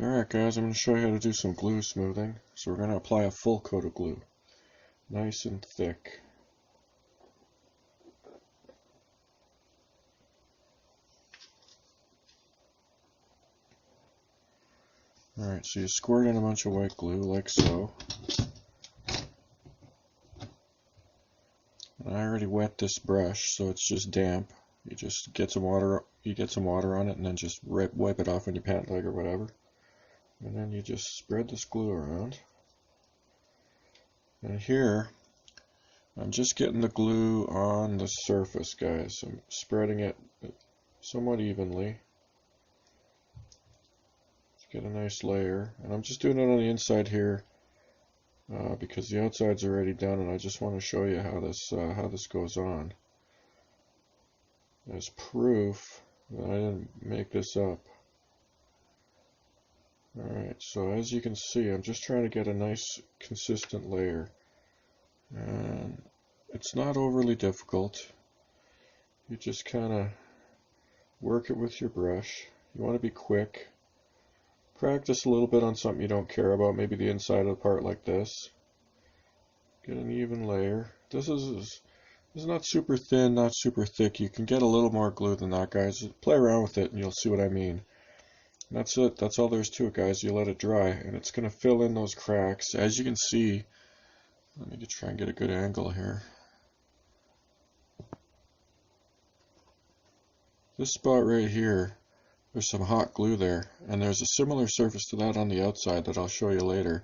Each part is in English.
Alright guys, I'm going to show you how to do some glue smoothing. So we're going to apply a full coat of glue. Nice and thick. Alright, so you squirt in a bunch of white glue like so. And I already wet this brush so it's just damp. You just get some water on it and then just wipe it off on your pant leg or whatever. And then you just spread this glue around. And here, I'm just getting the glue on the surface, guys. I'm spreading it somewhat evenly to get a nice layer. And I'm just doing it on the inside here because the outside's already done, and I just want to show you how this goes on as proof that I didn't make this up. Alright, so as you can see, I'm just trying to get a nice consistent layer, and it's not overly difficult. You just kind of work it with your brush. You want to be quick. Practice a little bit on something you don't care about, maybe the inside of the part like this. Get an even layer. This is not super thin, not super thick. You can get a little more glue than that, guys. Play around with it and you'll see what I mean. That's it. That's all there is to it, guys. You let it dry, and it's going to fill in those cracks. As you can see, let me just try and get a good angle here. This spot right here, there's some hot glue there, and there's a similar surface to that on the outside that I'll show you later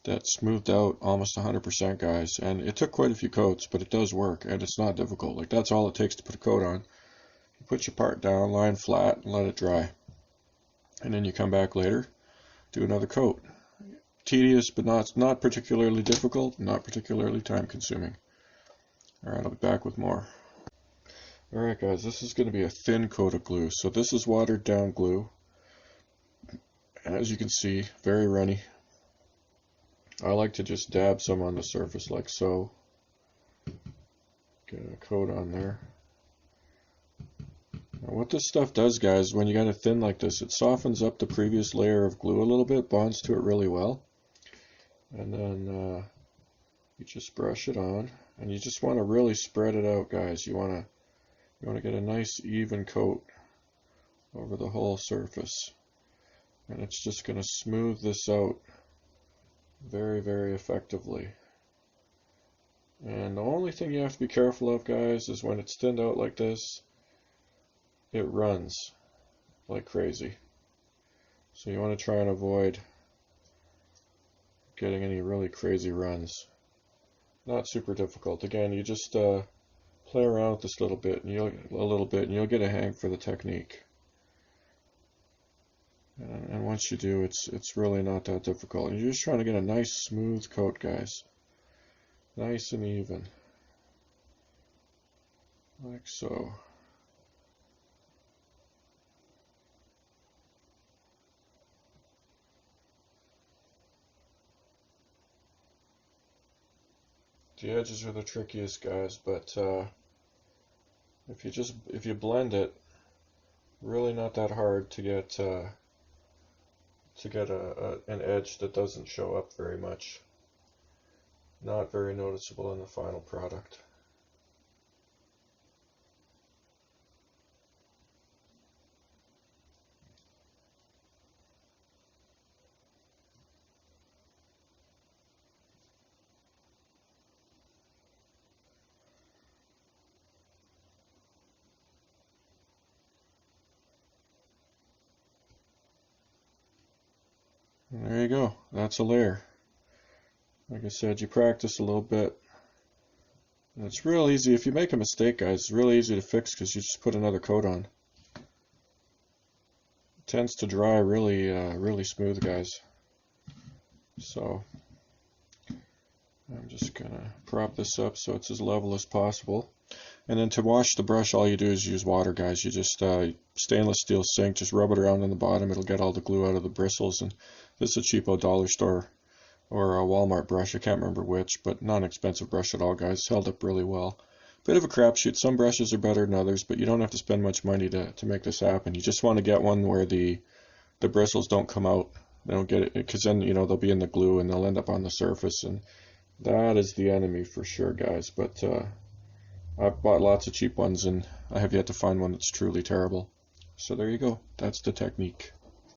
that smoothed out almost 100%, guys. And it took quite a few coats, but it does work, and it's not difficult. Like, that's all it takes to put a coat on. You put your part down, line flat, and let it dry. And then you come back later, do another coat. Tedious, but not particularly difficult, not particularly time consuming. Alright, I'll be back with more. Alright guys, this is going to be a thin coat of glue. So this is watered down glue. As you can see, very runny. I like to just dab some on the surface like so. Get a coat on there. Now what this stuff does, guys, when you got it thin like this, it softens up the previous layer of glue a little bit, bonds to it really well. And then you just brush it on, and you just want to really spread it out, guys. You want to get a nice even coat over the whole surface, and it's just going to smooth this out very, very effectively. And the only thing you have to be careful of, guys, is when it's thinned out like this, it runs like crazy. So you want to try and avoid getting any really crazy runs. Not super difficult. Again, you just play around with this a little bit, and you'll get a hang for the technique. And once you do, it's really not that difficult. And you're just trying to get a nice smooth coat, guys. Nice and even. Like so. The edges are the trickiest, guys, but if you blend it, really not that hard to get an edge that doesn't show up very much. Not very noticeable in the final product. And there you go. That's a layer. Like I said, you practice a little bit. And it's real easy. If you make a mistake, guys, it's really easy to fix because you just put another coat on. It tends to dry really, really smooth, guys. So I'm just gonna prop this up so it's as level as possible. And then to wash the brush, all you do is use water, guys. You just stainless steel sink, just rub it around on the bottom. It'll get all the glue out of the bristles. And this is a cheapo dollar store or a Walmart brush. I can't remember which, but not an expensive brush at all, guys. Held up really well. Bit of a crapshoot. Some brushes are better than others, but you don't have to spend much money to make this happen. You just want to get one where the the bristles don't come out. They don't get it, because then, you know, they'll be in the glue and they'll end up on the surface, and that is the enemy for sure, guys. But I've bought lots of cheap ones, and I have yet to find one that's truly terrible. So there you go. That's the technique.